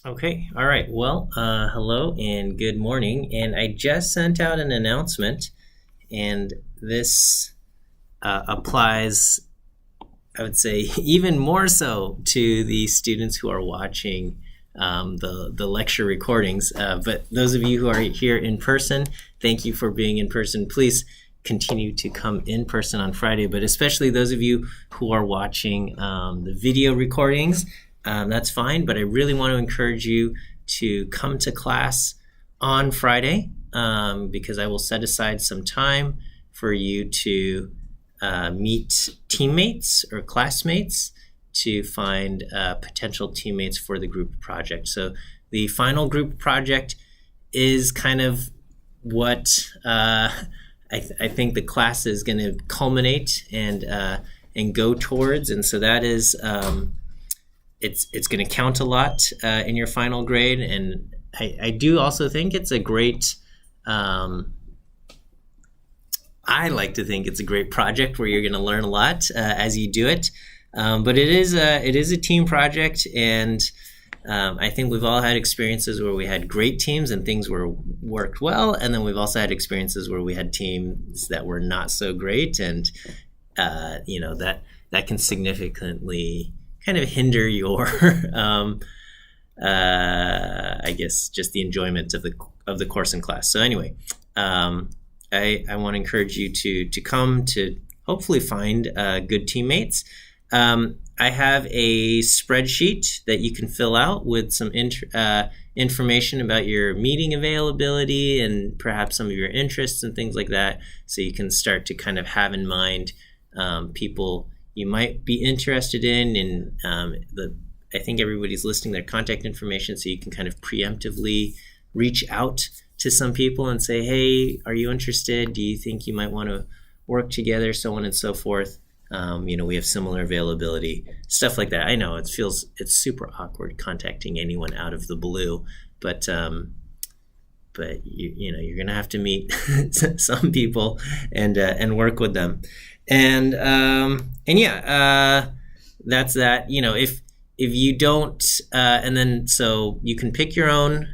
Okay, all right. Well, hello and good morning. And I just sent out an announcement, and this applies, I would say, even more so to the students who are watching the lecture recordings. But those of you who are here in person, thank you for being in person. Please continue to come in person on Friday, but especially those of you who are watching the video recordings, that's fine. But I really want to encourage you to come to class on Friday because I will set aside some time for you to meet teammates or classmates to find potential teammates for the group project. So the final group project is kind of what I think the class is going to culminate and go towards, and so that is it's going to count a lot in your final grade. And I do also think it's a great. I like to think it's a great project where you're going to learn a lot as you do it. But it is a team project, and I think we've all had experiences where we had great teams and things worked well, and then we've also had experiences where we had teams that were not so great, and that can significantly kind of hinder your, I guess, just the enjoyment of the course and class. So anyway, I want to encourage you to come to hopefully find good teammates. I have a spreadsheet that you can fill out with some information about your meeting availability and perhaps some of your interests and things like that, so you can start to kind of have in mind people you might be interested in. And I think everybody's listing their contact information, so you can kind of preemptively reach out to some people and say, hey, are you interested? Do you think you might want to work together? So on and so forth. We have similar availability, stuff like that. I know it's super awkward contacting anyone out of the blue, but you're gonna have to meet some people and work with them, and that's that. If you don't, and then so you can pick your own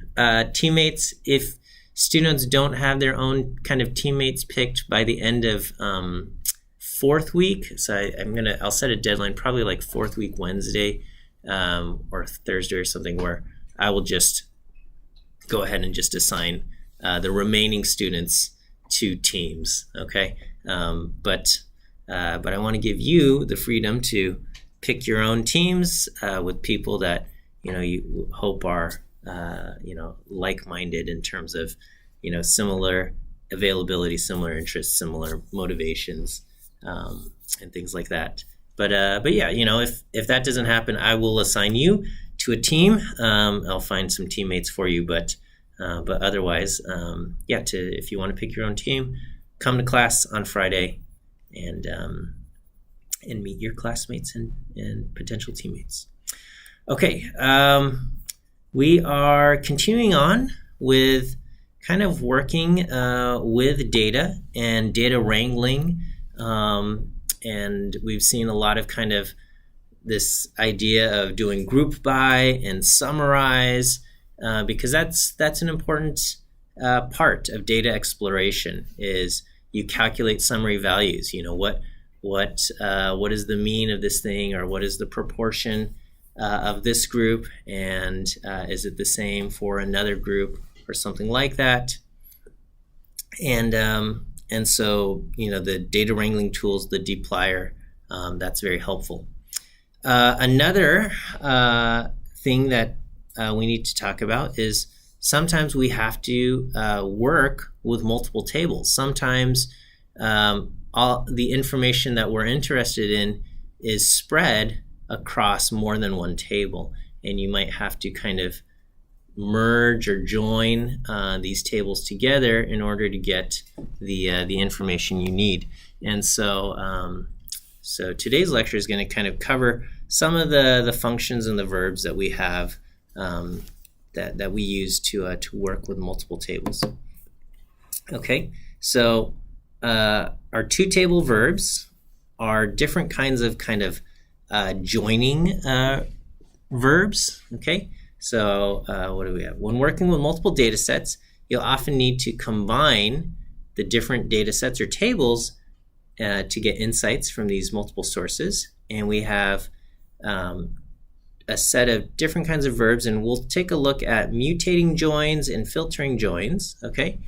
teammates. If students don't have their own kind of teammates picked by the end of fourth week, so I'll set a deadline, probably like fourth week Wednesday or Thursday or something, where I will just go ahead and just assign the remaining students to teams. Okay, but I want to give you the freedom to pick your own teams with people that you hope are like-minded in terms of similar availability, similar interests, similar motivations, and things like that. But yeah, if that doesn't happen, I will assign you to a team. I'll find some teammates for you, but otherwise, if you want to pick your own team, come to class on Friday and meet your classmates and potential teammates. Okay, we are continuing on with kind of working with data and data wrangling. And we've seen a lot of kind of this idea of doing group by and summarize, because that's an important part of data exploration. Is you calculate summary values. What is the mean of this thing, or what is the proportion of this group, and is it the same for another group or something like that? And so, the data wrangling tools, the dplyr, that's very helpful. Another thing that we need to talk about is sometimes we have to work with multiple tables. Sometimes all the information that we're interested in is spread across more than one table, and you might have to kind of merge or join these tables together in order to get the information you need. And so today's lecture is going to kind of cover some of the functions and the verbs that we have that we use to work with multiple tables. Okay, so our two table verbs are different kinds of joining verbs. Okay, So what do we have? When working with multiple data sets, you'll often need to combine the different data sets or tables to get insights from these multiple sources. And we have a set of different kinds of verbs, and we'll take a look at mutating joins and filtering joins, okay?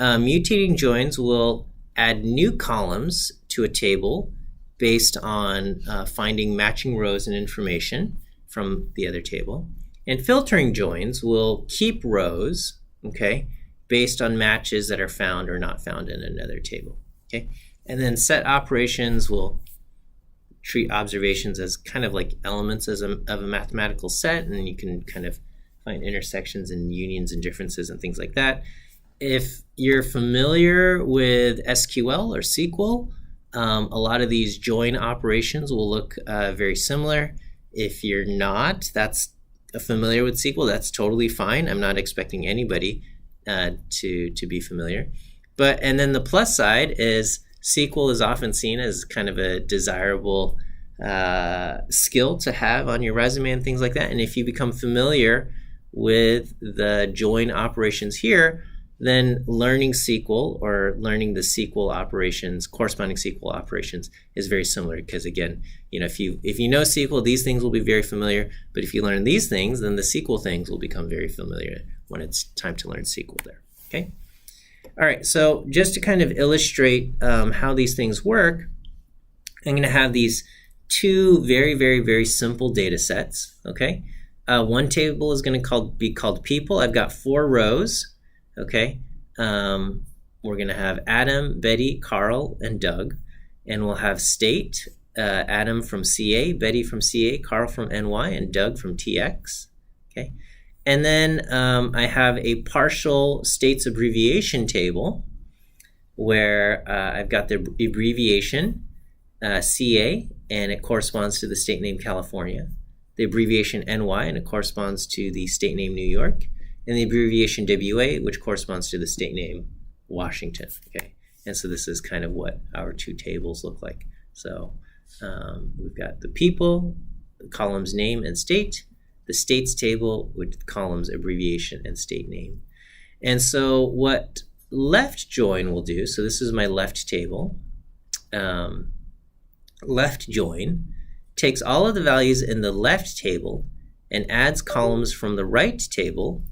Mutating joins will add new columns to a table based on finding matching rows and information from the other table. And filtering joins will keep rows, okay, based on matches that are found or not found in another table, okay? And then set operations will treat observations as kind of like elements of a mathematical set, and you can kind of find intersections and unions and differences and things like that. If you're familiar with SQL or SQL, a lot of these join operations will look very similar. If you're not, that's familiar with SQL, that's totally fine. I'm not expecting anybody to be familiar. And then the plus side is SQL is often seen as kind of a desirable skill to have on your resume and things like that. And if you become familiar with the join operations here, then learning SQL or learning the SQL operations, corresponding SQL operations, is very similar because, again, if you know SQL, these things will be very familiar. But if you learn these things, then the SQL things will become very familiar when it's time to learn SQL there. Okay. All right, so just to kind of illustrate how these things work, I'm going to have these two very, very, very simple data sets, okay? One table is going to be called people. I've got 4 rows, okay? We're going to have Adam, Betty, Carl, and Doug. And we'll have state, Adam from CA, Betty from CA, Carl from NY, and Doug from TX, okay? And then I have a partial states abbreviation table where I've got the abbreviation CA, and it corresponds to the state name California. The abbreviation NY, and it corresponds to the state name New York. And the abbreviation WA, which corresponds to the state name Washington. Okay, and so this is kind of what our 2 tables look like. So we've got the people, the columns name and state, the states table with columns abbreviation and state name. And so what left join will do, so this is my left table, left join takes all of the values in the left table and adds columns from the right table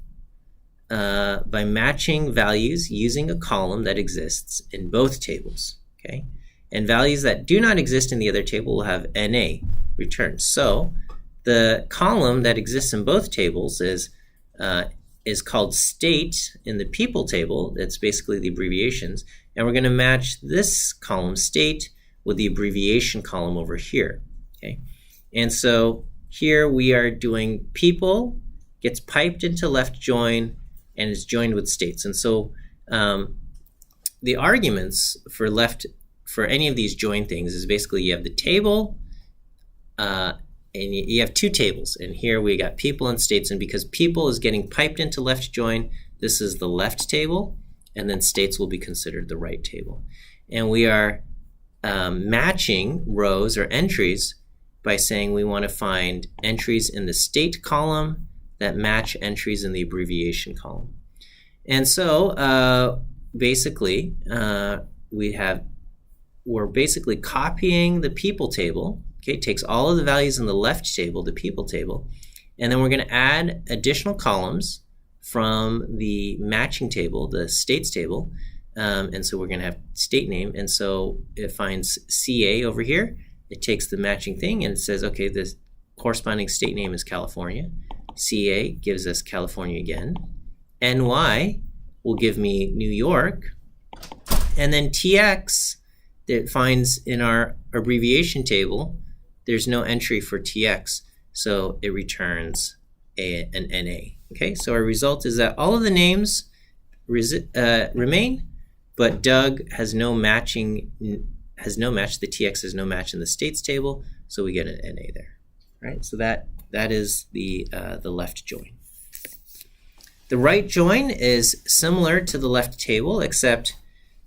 by matching values using a column that exists in both tables, okay? And values that do not exist in the other table will have NA returned. So the column that exists in both tables is called state in the people table. That's basically the abbreviations. And we're going to match this column, state, with the abbreviation column over here. Okay. And so here we are doing people, gets piped into left join, and is joined with states. And so the arguments for any of these join things is basically you have the table, and you have 2 tables, and here we got people and states, and because people is getting piped into left join, this is the left table, and then states will be considered the right table. And we are matching rows or entries by saying we want to find entries in the state column that match entries in the abbreviation column. And so basically we're basically copying the people table. Okay, it takes all of the values in the left table, the people table, and then we're going to add additional columns from the matching table, the states table, and so we're going to have state name, and so it finds CA over here. It takes the matching thing and it says, okay, the corresponding state name is California. CA gives us California again. NY will give me New York, and then TX, that finds in our abbreviation table, there's no entry for TX, so it returns an NA. Okay, so our result is that all of the names remain, but Doug has no match. The TX has no match in the states table, so we get an NA there. Right, so that is the left join. The right join is similar to the left table, except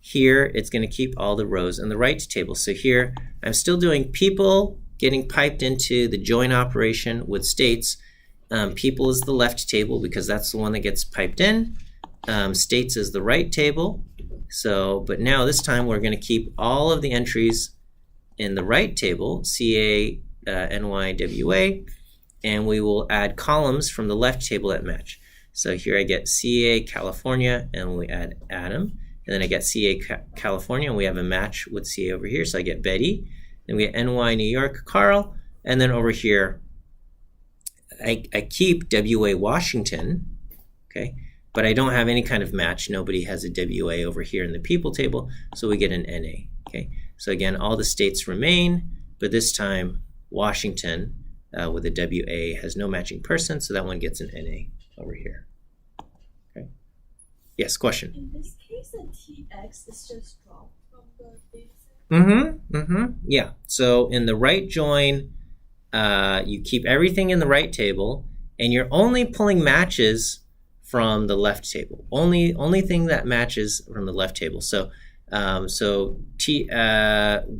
here it's going to keep all the rows in the right table. So here I'm still doing people getting piped into the join operation with states, People is the left table because that's the one that gets piped in. States is the right table. So, but now this time we're going to keep all of the entries in the right table, CA, NY, WA, and we will add columns from the left table that match. So here I get CA, California, and we add Adam. And then I get CA, California, and we have a match with CA over here. So I get Betty. Then we get NY, New York, Carl. And then over here, I keep WA, Washington, okay? But I don't have any kind of match. Nobody has a WA over here in the people table, so we get an NA, okay? So again, all the states remain, but this time Washington with a WA has no matching person, so that one gets an NA over here. Okay. Yes, question? In this case, the TX is just dropped from the dataset? Yeah, so in the right join, you keep everything in the right table, and you're only pulling matches from the left table. Only thing that matches from the left table. So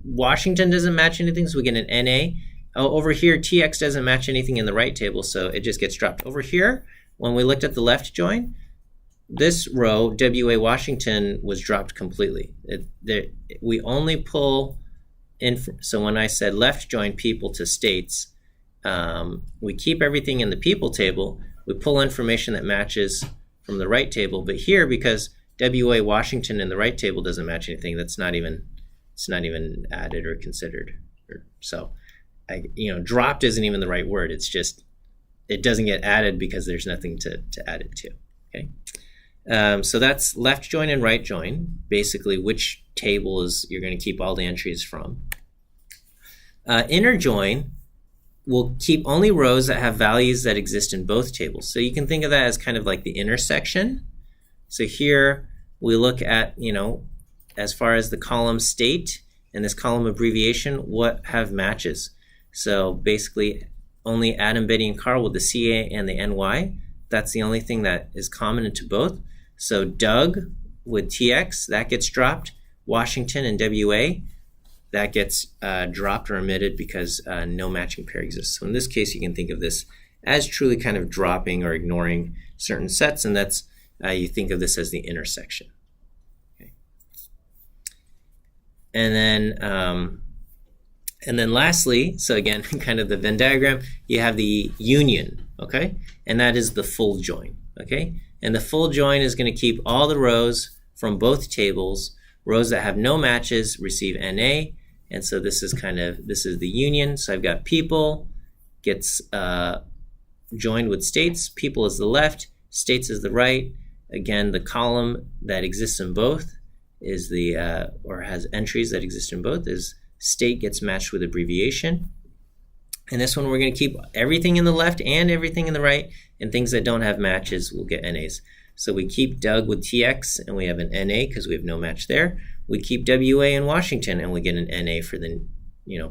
Washington doesn't match anything, so we get an NA. Over here, TX doesn't match anything in the right table, so it just gets dropped. Over here, when we looked at the left join, this row, WA Washington, was dropped completely. We only pull in, so when I said left join people to states, we keep everything in the people table. We pull information that matches from the right table, but here, because WA Washington in the right table doesn't match anything, it's not even added or considered. So, dropped isn't even the right word. It's just, it doesn't get added because there's nothing to add it to, okay? So that's left join and right join, basically which table is you're going to keep all the entries from. Inner join will keep only rows that have values that exist in both tables. So you can think of that as kind of like the intersection. So here we look at, as far as the column state and this column abbreviation, what have matches. So basically only Adam, Betty, and Carl with the CA and the NY. That's the only thing that is common to both. So Doug with TX, that gets dropped. Washington and WA, that gets dropped or omitted because no matching pair exists. So in this case, you can think of this as truly kind of dropping or ignoring certain sets, and that's you think of this as the intersection. Okay. And then lastly, so again, kind of the Venn diagram, you have the union, okay? And that is the full join, okay? And the full join is going to keep all the rows from both tables. Rows that have no matches receive NA. And so this is the union. So I've got people gets joined with states. People is the left, states is the right. Again, the column that exists in both is or has entries that exist in both is state gets matched with abbreviation. And this one we're going to keep everything in the left and everything in the right, and things that don't have matches will get NAs. So we keep Doug with TX and we have an NA because we have no match there. We keep WA in Washington and we get an NA for the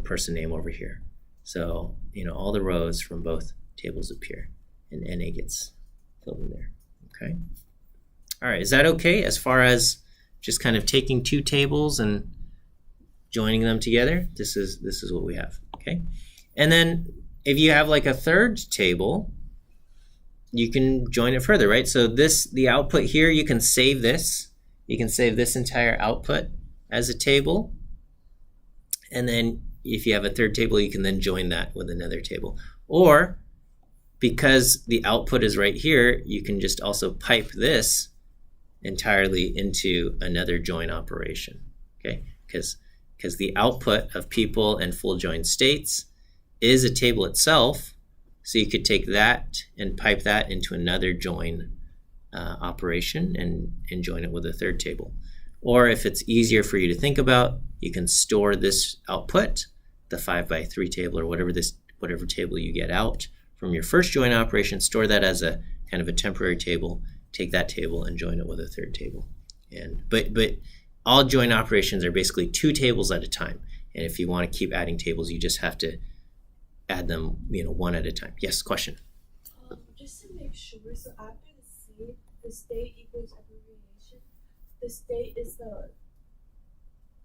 person name over here. So all the rows from both tables appear and NA gets filled in there. Okay. All right, is that okay as far as just kind of taking two tables and joining them together? This is what we have. Okay. And then if you have like a third table, you can join it further, right? So the output here, you can save this. You can save this entire output as a table. And then if you have a third table, you can then join that with another table. Or because the output is right here, you can just also pipe this entirely into another join operation, okay? Because the output of people and full join states is a table itself. So you could take that and pipe that into another join operation and join it with a third table. Or if it's easier for you to think about, you can store this output, the 5x3 table or whatever table you get out from your first join operation, store that as a kind of a temporary table, take that table and join it with a third table. But all join operations are basically two tables at a time. And if you want to keep adding tables, you just have to add them, one at a time. Yes, question? Just to make sure, so after the state equals abbreviation, the state is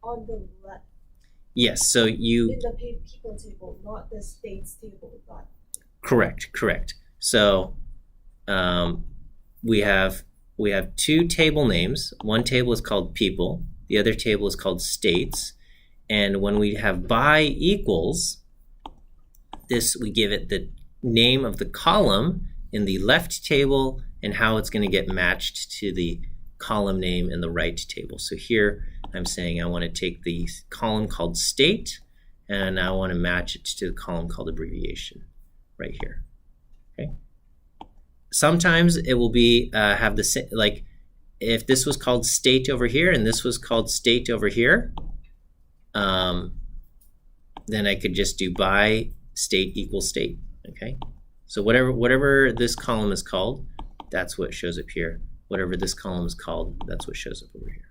on the left. Yes, so in the people table, not the states table, right? Correct. So we have two table names. One table is called people. The other table is called states. And when we have by equals, this we give it the name of the column in the left table and how it's going to get matched to the column name in the right table. So here I'm saying I want to take the column called state and I want to match it to the column called abbreviation right here. Okay. Sometimes it will be have the same, like if this was called state over here and this was called state over here, then I could just do by state equals state. Okay, so whatever this column is called, that's what shows up here. Whatever this column is called, that's what shows up over here.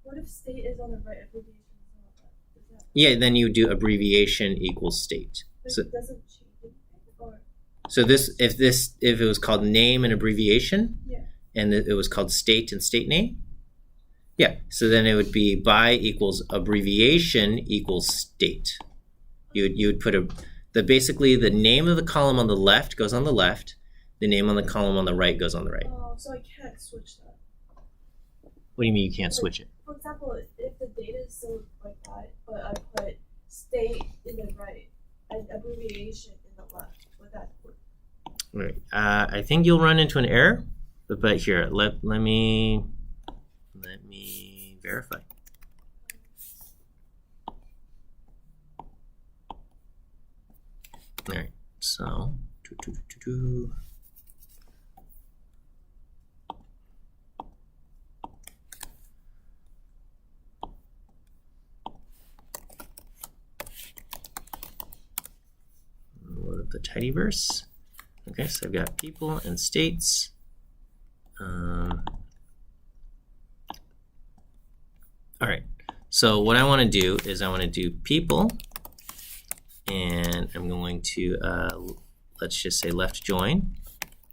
What if state is on the right, abbreviation is on the left? Yeah, then you do abbreviation equals state. So it doesn't change anything, or? So this, if it was called name and abbreviation, Yeah. and it was called state and state name, yeah. So then it would be by equals abbreviation equals state. You would put basically the name of the column on the left goes on the left, the name on the column on the right goes on the right. Oh, so I can't switch that. What do you mean you can't switch it? For example, if the data is still like that, but I put state in the right and abbreviation in the left, would that work? Right. I think you'll run into an error, but here, let me verify. All right. So, load up the tidyverse. Okay, so I've got people and states. All right, so what I want to do is I want to do people, and I'm going to, let's just say left join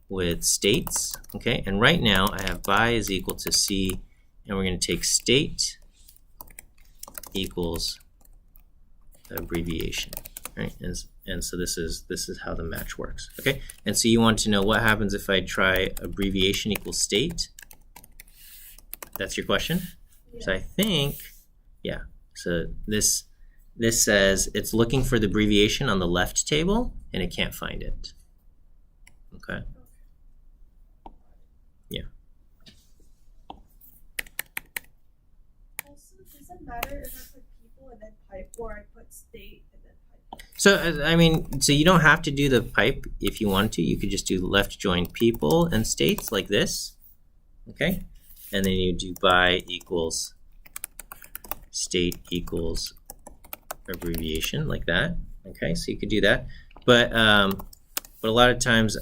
with states, okay? And right now I have by is equal to C, and we're going to take state equals abbreviation, right? And so this is how the match works, okay? And so you want to know what happens if I try abbreviation equals state. That's your question? Yeah. So I think, yeah. So this says it's looking for the abbreviation on the left table and it can't find it. Okay. Yeah. Also, does it matter if I put people and then pipe, or I put state and then pipe? So I mean, so you don't have to do the pipe if you want to. You could just do left join people and states like this, okay? And then you do by equals state equals abbreviation like that, okay? So you could do that, but a lot of times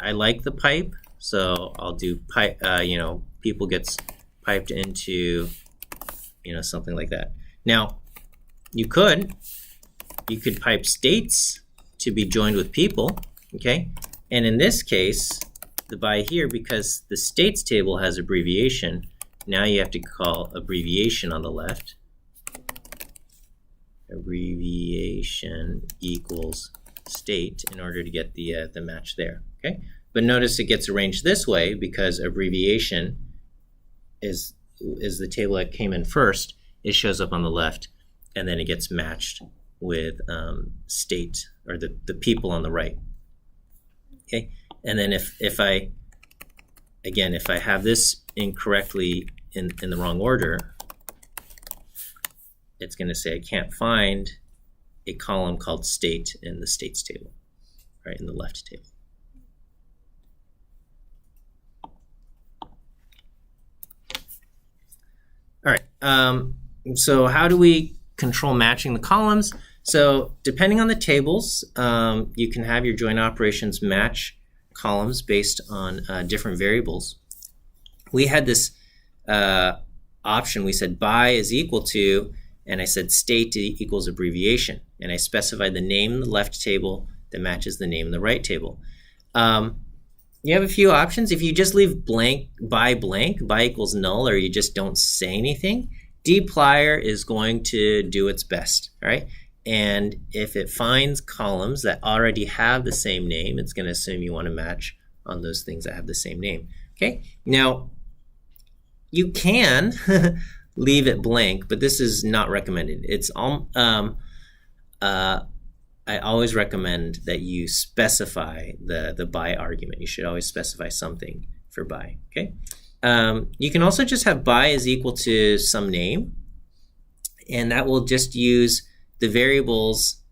I like the pipe, so I'll do pipe. You know, people gets piped into, you know, something like that. Now, you could pipe states to be joined with people, okay? And in this case, the by here, because the states table has abbreviation, now you have to call abbreviation on the left. Abbreviation equals state in order to get the match there, okay? But notice it gets arranged this way because abbreviation is the table that came in first. It shows up on the left, and then it gets matched with state, or the people on the right, okay? And then if I have this incorrectly in the wrong order, it's going to say I can't find a column called state in the states table, right, in the left table. All right, so how do we control matching the columns? So depending on the tables, you can have your join operations match columns based on different variables. We had this option. We said by is equal to, and I said state equals abbreviation, and I specified the name in the left table that matches the name in the right table. You have a few options. If you just leave blank, by equals null, or you just don't say anything, dplyr is going to do its best, all right? And if it finds columns that already have the same name, it's going to assume you want to match on those things that have the same name. Okay, now you can leave it blank, but this is not recommended. It's I always recommend that you specify the by argument. You should always specify something for by. Okay, you can also just have by is equal to some name, and that will just use the variables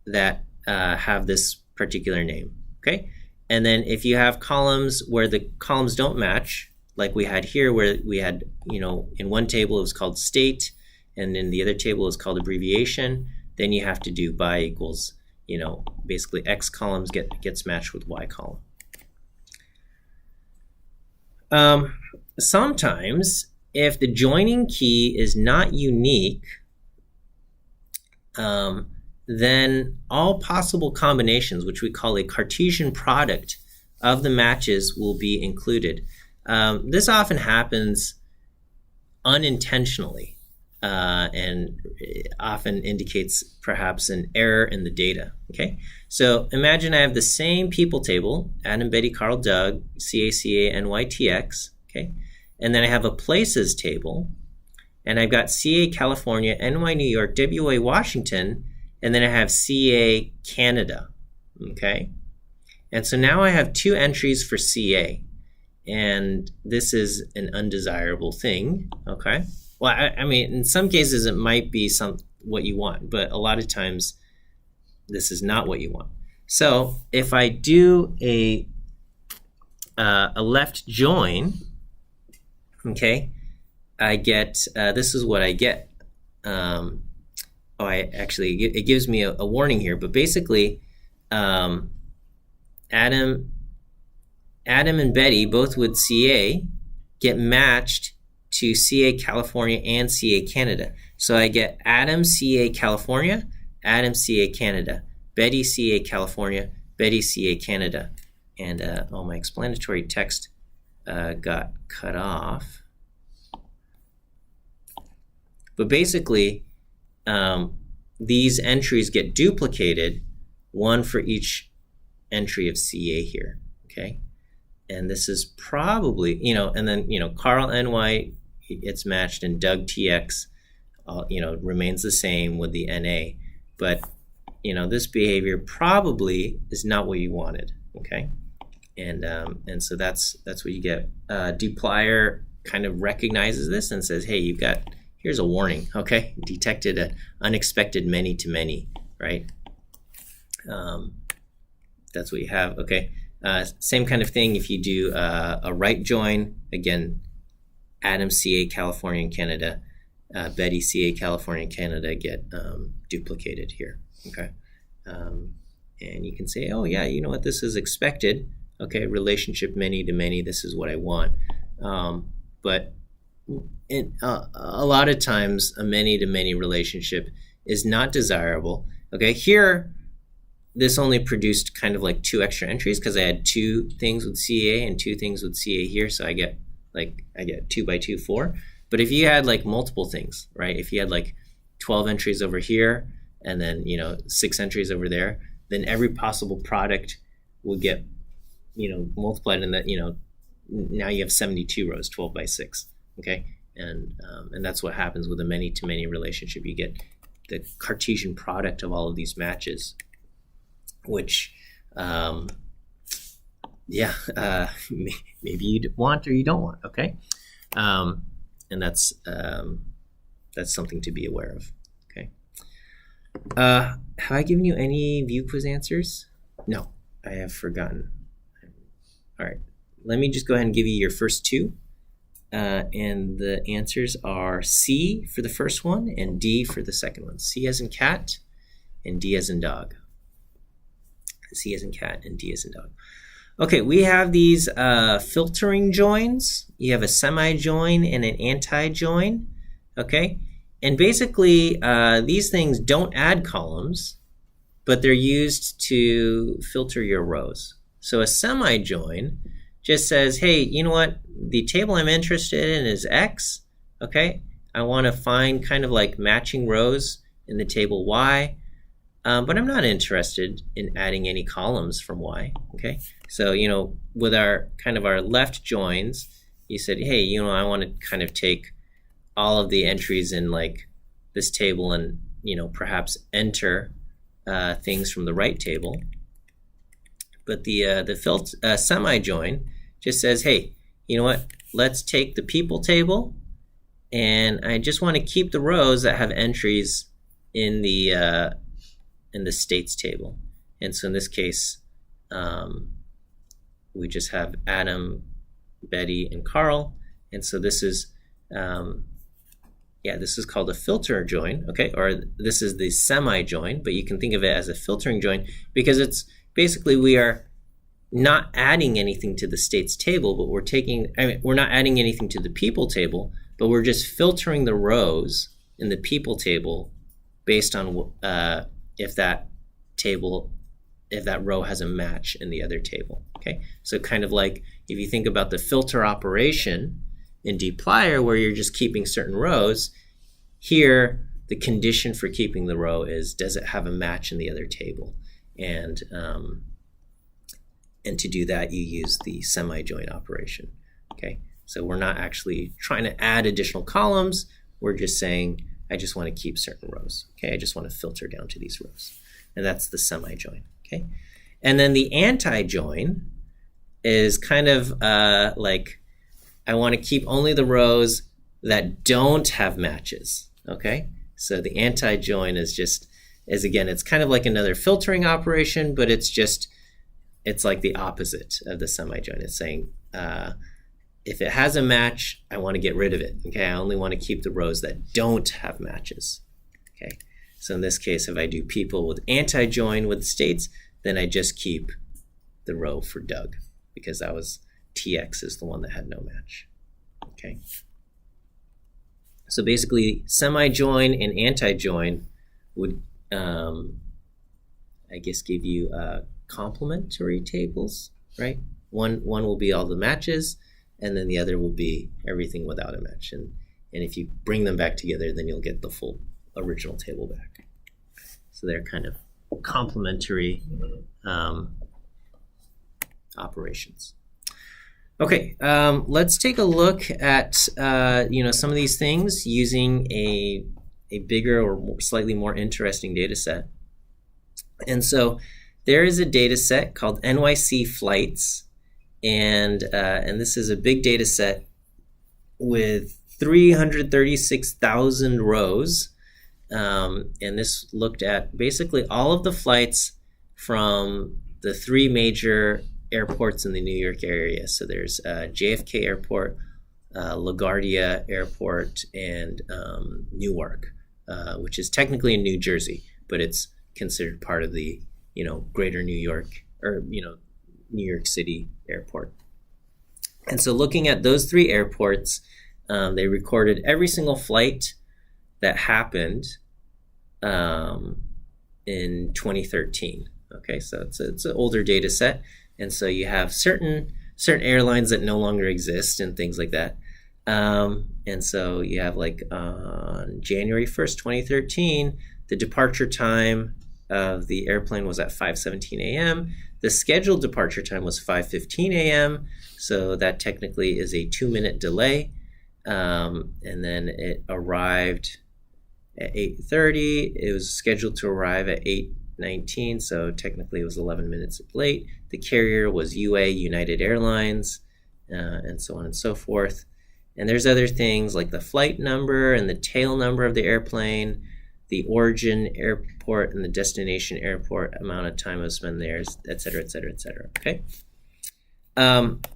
that have this particular name. Okay, and then if you have columns where the columns don't match, like we had here, where we had, in one table it was called state, and in the other table it was called abbreviation, then you have to do by equals, basically X columns gets matched with Y column. Sometimes if the joining key is not unique, then all possible combinations, which we call a Cartesian product of the matches, will be included. This often happens unintentionally, and often indicates perhaps an error in the data. Okay, so imagine I have the same people table: Adam, Betty, Carl, Doug, CA, NYTX. Okay, and then I have a places table, and I've got CA California, NY New York, WA Washington, and then I have CA Canada. Okay, and so now I have two entries for CA, and this is an undesirable thing. Okay, well, I mean, in some cases it might be what you want, but a lot of times this is not what you want. So if I do a left join, okay, I get, this is what I get. It gives me a warning here, but basically, Adam and Betty, both with CA, get matched to CA California and CA Canada. So I get Adam CA California, Adam CA Canada, Betty CA California, Betty CA Canada. And my explanatory text got cut off. But basically, these entries get duplicated, one for each entry of CA here, okay? And this is probably, and then, Carl NY, it's matched, and Doug TX, remains the same with the NA. But, this behavior probably is not what you wanted, okay? And so that's what you get. dplyr kind of recognizes this and says, hey, here's a warning, okay? Detected an unexpected many-to-many, right? That's what you have, okay? Same kind of thing if you do a right join. Again, Adam CA California and Canada, Betty CA California and Canada get duplicated here, okay? And you can say, oh yeah, you know what, this is expected, okay? Relationship many-to-many, this is what I want. But a lot of times a many-to-many relationship is not desirable, okay? Here, this only produced kind of like 2 extra entries because I had 2 things with CA and 2 things with CA here, so I get 2 by 2, 4. But if you had like multiple things, right? If you had like 12 entries over here and then 6 entries over there, then every possible product will get multiplied, and that now you have 72 rows, 12 by 6, okay? And that's what happens with a many-to-many relationship. You get the Cartesian product of all of these matches, which, maybe you want or you don't want, okay? And that's something to be aware of, okay? Have I given you any view quiz answers? No, I have forgotten. All right, let me just go ahead and give you your first 2. And the answers are C for the first one and D for the second one. C as in cat and D as in dog. C as in cat and D as in dog. Okay, we have these filtering joins. You have a semi-join and an anti-join, okay? And basically, these things don't add columns, but they're used to filter your rows. So a semi-join just says, hey, you know what? The table I'm interested in is X, okay? I want to find kind of like matching rows in the table Y, but I'm not interested in adding any columns from Y, okay? So, with our left joins, you said, hey, I want to kind of take all of the entries in like this table and, perhaps enter things from the right table. But the semi-join just says, hey, you know what? Let's take the people table, and I just want to keep the rows that have entries in the states table. And so in this case, we just have Adam, Betty, and Carl. And so this is this is called a filter join, okay? Or this is the semi-join, but you can think of it as a filtering join because it's basically we are not adding anything to the states table, but we're not adding anything to the people table, but we're just filtering the rows in the people table based on if that row has a match in the other table, okay? So kind of like if you think about the filter operation in dplyr where you're just keeping certain rows, here the condition for keeping the row is, does it have a match in the other table? And to do that, you use the semi-join operation, okay? So we're not actually trying to add additional columns. We're just saying, I just want to keep certain rows, okay? I just want to filter down to these rows. And that's the semi-join, okay? And then the anti-join is kind of like, I want to keep only the rows that don't have matches, okay? So the anti-join is again, it's kind of like another filtering operation, but it's like the opposite of the semi-join. It's saying, if it has a match, I want to get rid of it, okay? I only want to keep the rows that don't have matches, okay? So in this case, if I do people with anti-join with states, then I just keep the row for Doug because that was TX is the one that had no match, okay? So basically, semi-join and anti-join would, I guess, give you complementary tables, right? One will be all the matches, and then the other will be everything without a match. And if you bring them back together, then you'll get the full original table back. So they're kind of complementary operations. Okay, let's take a look at some of these things using a bigger or slightly more interesting data set. And so there is a data set called NYC flights, and this is a big data set with 336,000 rows, and this looked at basically all of the flights from the three major airports in the New York area. So there's JFK Airport, LaGuardia Airport, and Newark, which is technically in New Jersey, but it's considered part of the greater New York or New York City airport. And so looking at those three airports, they recorded every single flight that happened in 2013. Okay, so it's an older data set. And so you have certain airlines that no longer exist and things like that. And so you have like on January 1st, 2013, the departure time of the airplane was at 5:17 a.m. The scheduled departure time was 5:15 a.m. So that technically is a 2-minute delay. And then it arrived at 8:30. It was scheduled to arrive at 8:19, so technically it was 11 minutes late. The carrier was UA, United Airlines, and so on and so forth. And there's other things like the flight number and the tail number of the airplane, the origin airport and the destination airport, amount of time I've spent there, et cetera, et cetera, et cetera, okay?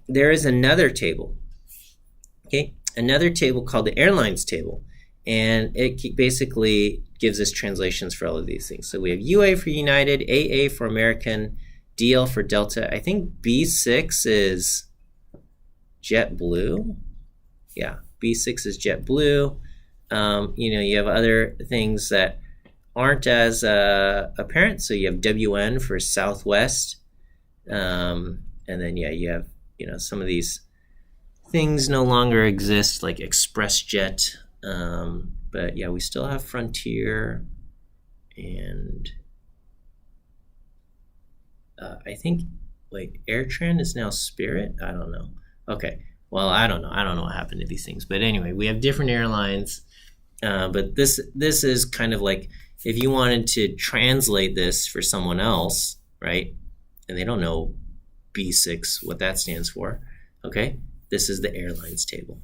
There is another table, okay? Another table called the airlines table, and it basically gives us translations for all of these things. So we have UA for United, AA for American, DL for Delta. I think B6 is JetBlue. Yeah, B6 is JetBlue. You have other things that aren't as apparent. So you have WN for Southwest. And then, you have, some of these things no longer exist, like ExpressJet. But yeah, we still have Frontier. and I think, wait, AirTran is now Spirit? I don't know. Okay, well, I don't know. I don't know what happened to these things. But anyway, we have different airlines. But this is kind of like if you wanted to translate this for someone else, right? And they don't know B6, what that stands for. Okay, this is the airlines table.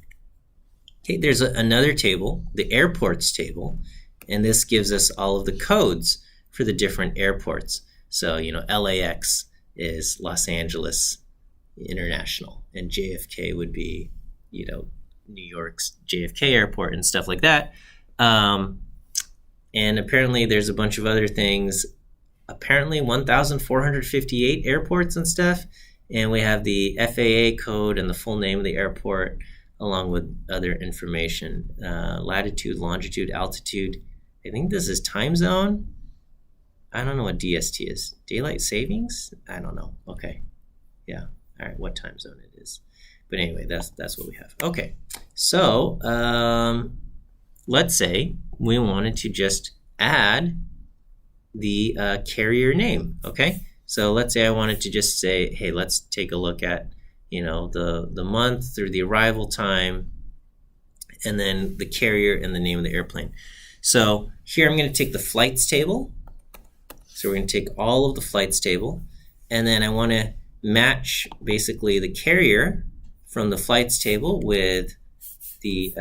Okay, there's another table, the airports table, and this gives us all of the codes for the different airports. So, LAX is Los Angeles International, and JFK would be, New York's JFK Airport and stuff like that. And apparently there's a bunch of other things, apparently 1,458 airports and stuff. And we have the FAA code and the full name of the airport, along with other information, latitude, longitude, altitude. I think this is time zone. I don't know what DST is. Daylight savings? I don't know. Okay. Yeah. All right. What time zone it is. But anyway, that's what we have. Okay. So let's say we wanted to just add the carrier name. Okay. So let's say I wanted to just say, hey, let's take a look at, the month through the arrival time, and then the carrier and the name of the airplane. So here I'm going to take the flights table. So we're going to take all of the flights table, and then I want to match basically the carrier from the flights table with the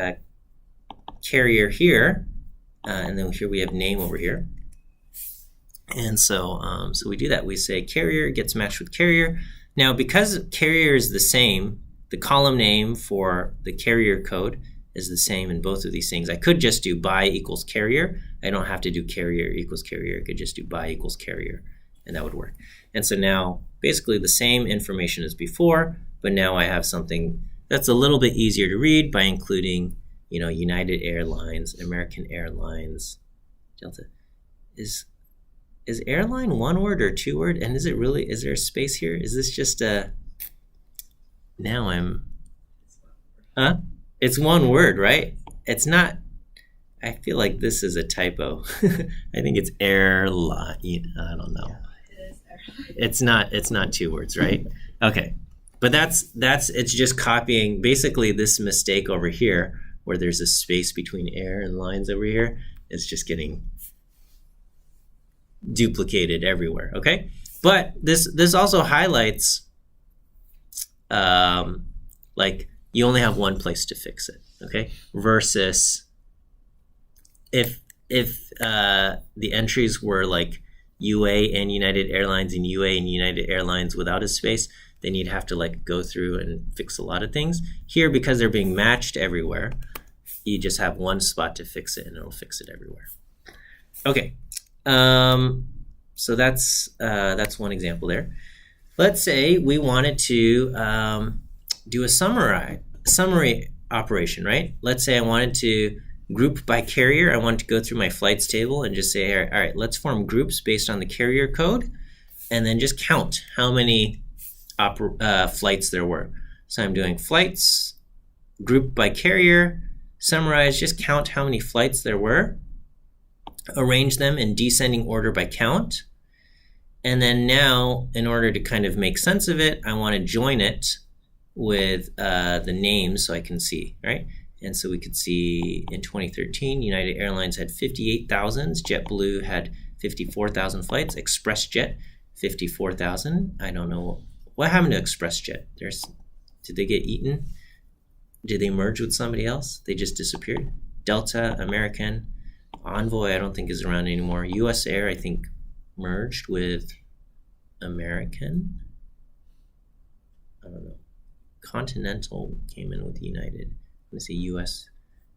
carrier here, and then here we have name over here. And so we do that. We say carrier gets matched with carrier. Now, because carrier is the same, the column name for the carrier code is the same in both of these things. I could just do by equals carrier. I don't have to do carrier equals carrier. I could just do by equals carrier, and that would work. And so now, basically the same information as before, but now I have something that's a little bit easier to read by including, United Airlines, American Airlines, Delta. Is airline one word or two word? And is there a space here? Is this just it's one word, right? It's not. I feel like this is a typo. I think it's airline. I don't know. It is airline. It's not two words, right? Okay. But it's just copying basically this mistake over here where there's a space between air and lines over here. It's just getting duplicated everywhere, okay? But this also highlights like you only have one place to fix it, okay? Versus if the entries were like UA and United Airlines and UA and United Airlines without a space, then you'd have to like go through and fix a lot of things. Here, because they're being matched everywhere, you just have one spot to fix it and it'll fix it everywhere. Okay, so that's one example there. Let's say we wanted to do a summary operation, right? Let's say I wanted to group by carrier. I wanted to go through my flights table and just say, all right, let's form groups based on the carrier code, and then just count how many flights there were. So I'm doing flights, group by carrier, summarize, just count how many flights there were, arrange them in descending order by count, and then now, in order to kind of make sense of it, I want to join it with the names so I can see, right? And so we could see in 2013, United Airlines had 58,000, JetBlue had 54,000 flights, ExpressJet 54,000. I don't know what happened to ExpressJet. Did they get eaten? Did they merge with somebody else? They just disappeared. Delta, American, Envoy, I don't think is around anymore. US Air, I think, merged with American. I don't know. Continental came in with United. Let's see, US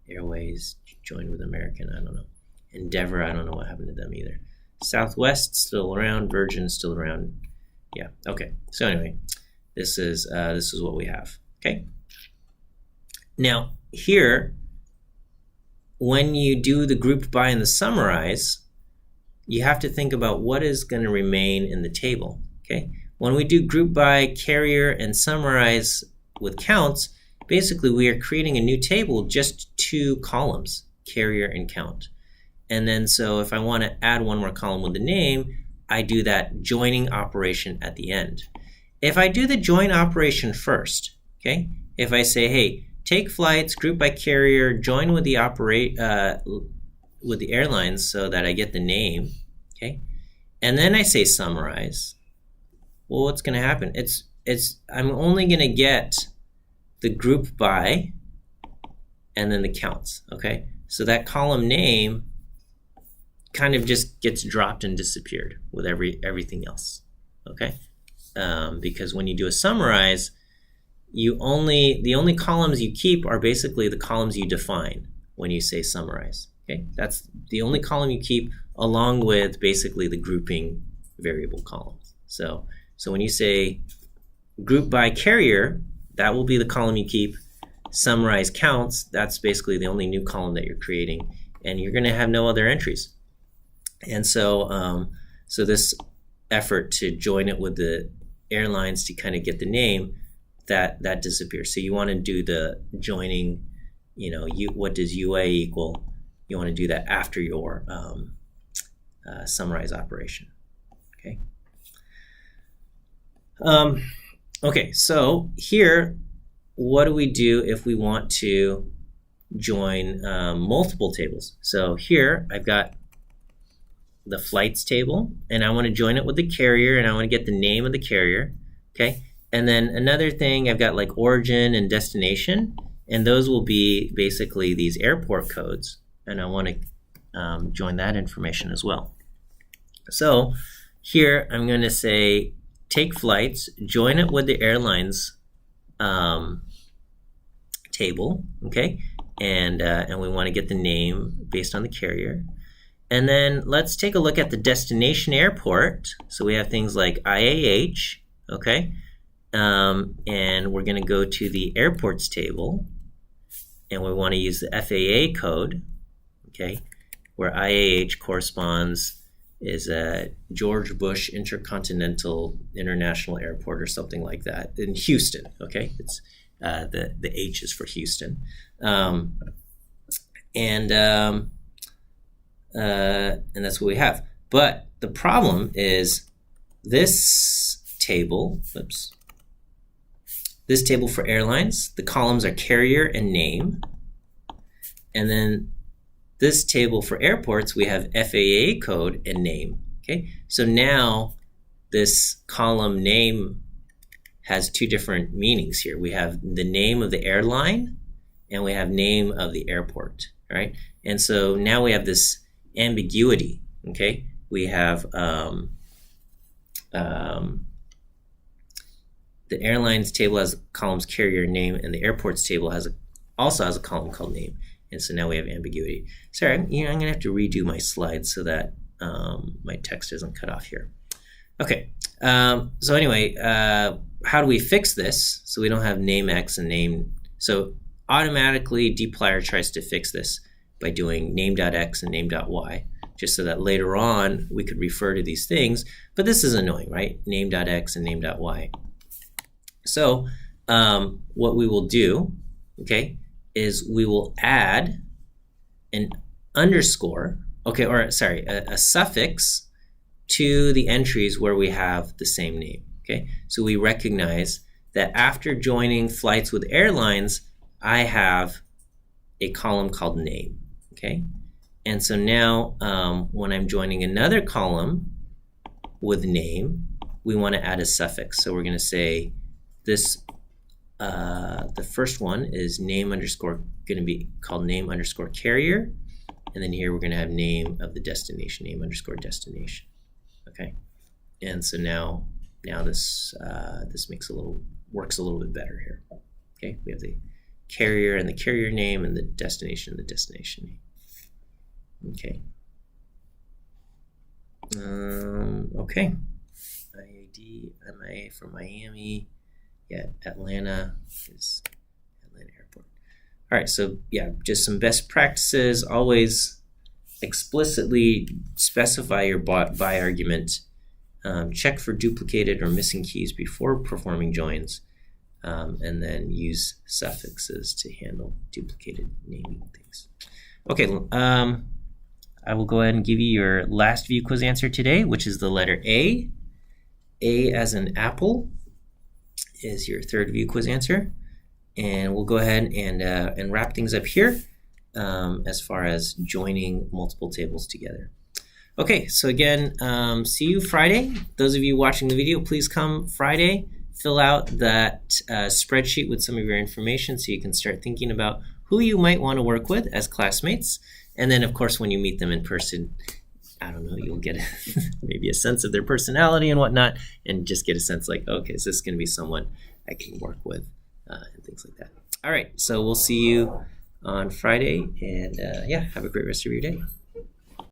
Airways joined with American. I don't know. Endeavor, I don't know what happened to them either. Southwest still around. Virgin still around. Yeah. Okay. So anyway, this is what we have. Okay. Now here, when you do the group by and the summarize, you have to think about what is going to remain in the table. Okay. When we do group by, carrier, and summarize with counts, basically we are creating a new table, just two columns, carrier and count. And then so if I want to add one more column with the name, I do that joining operation at the end. If I do the join operation first, okay, if I say, hey, take flights, group by carrier, join with the airlines so that I get the name, okay, and then I say summarize, well, what's going to happen? I'm only going to get the group by and then the counts, okay? So that column name kind of just gets dropped and disappeared with everything else, okay? Because when you do a summarize, the only columns you keep are basically the columns you define when you say summarize, okay? That's the only column you keep along with basically the grouping variable columns. So when you say group by carrier, that will be the column you keep. Summarize counts, that's basically the only new column that you're creating, and you're going to have no other entries. And so this effort to join it with the airlines to kind of get the name, that disappears. So you want to do the joining, what does UA equal? You want to do that after your summarize operation. Okay. Okay, so here, what do we do if we want to join multiple tables? So here, I've got the flights table, and I want to join it with the carrier, and I want to get the name of the carrier, okay? And then another thing, I've got like origin and destination, and those will be basically these airport codes, and I want to join that information as well. So here, I'm going to say, take flights, join it with the airlines table, okay? And we want to get the name based on the carrier. And then let's take a look at the destination airport. So we have things like IAH, okay? And we're going to go to the airports table, and we want to use the FAA code, okay? Where IAH corresponds is George Bush Intercontinental International Airport or something like that in Houston, okay? It's the H is for Houston. And that's what we have. But the problem is this table, this table for airlines, the columns are carrier and name. And then this table for airports, we have FAA code and name, okay? So now this column name has two different meanings here. We have the name of the airline and we have name of the airport, right? And so now we have this ambiguity, okay? We have the airlines table has columns carrier name, and the airports table also has a column called name. And so now we have ambiguity. Sorry, I'm going to have to redo my slides so that my text isn't cut off here. Okay, so anyway, how do we fix this so we don't have name X and name? So automatically dplyr tries to fix this by doing name.x and name.y, just so that later on we could refer to these things. But this is annoying, right? Name.x and name.y. So what we will do, okay, is we will add an underscore, okay, or sorry, a suffix to the entries where we have the same name, okay? So we recognize that after joining flights with airlines, I have a column called name, okay? And so now when I'm joining another column with name, we want to add a suffix. So we're going to say this, the first one is name underscore, going to be called name underscore carrier. And then here we're going to have name of the destination, name underscore destination. Okay. And so now this works a little bit better here. Okay. We have the carrier and the carrier name and the destination name. Okay. Okay. IAD, MIA for Miami. Yeah, Atlanta is Atlanta Airport. All right, so yeah, just some best practices. Always explicitly specify your by argument. Check for duplicated or missing keys before performing joins, and then use suffixes to handle duplicated naming things. Okay, I will go ahead and give you your last view quiz answer today, which is the letter A. A as in apple is your third view quiz answer. And we'll go ahead and wrap things up here as far as joining multiple tables together. Okay, so again, see you Friday. Those of you watching the video, please come Friday. Fill out that spreadsheet with some of your information so you can start thinking about who you might want to work with as classmates. And then, of course, when you meet them in person, I don't know, you'll get maybe a sense of their personality and whatnot, and just get a sense like, okay, is this going to be someone I can work with, and things like that. All right, so we'll see you on Friday, and yeah, have a great rest of your day.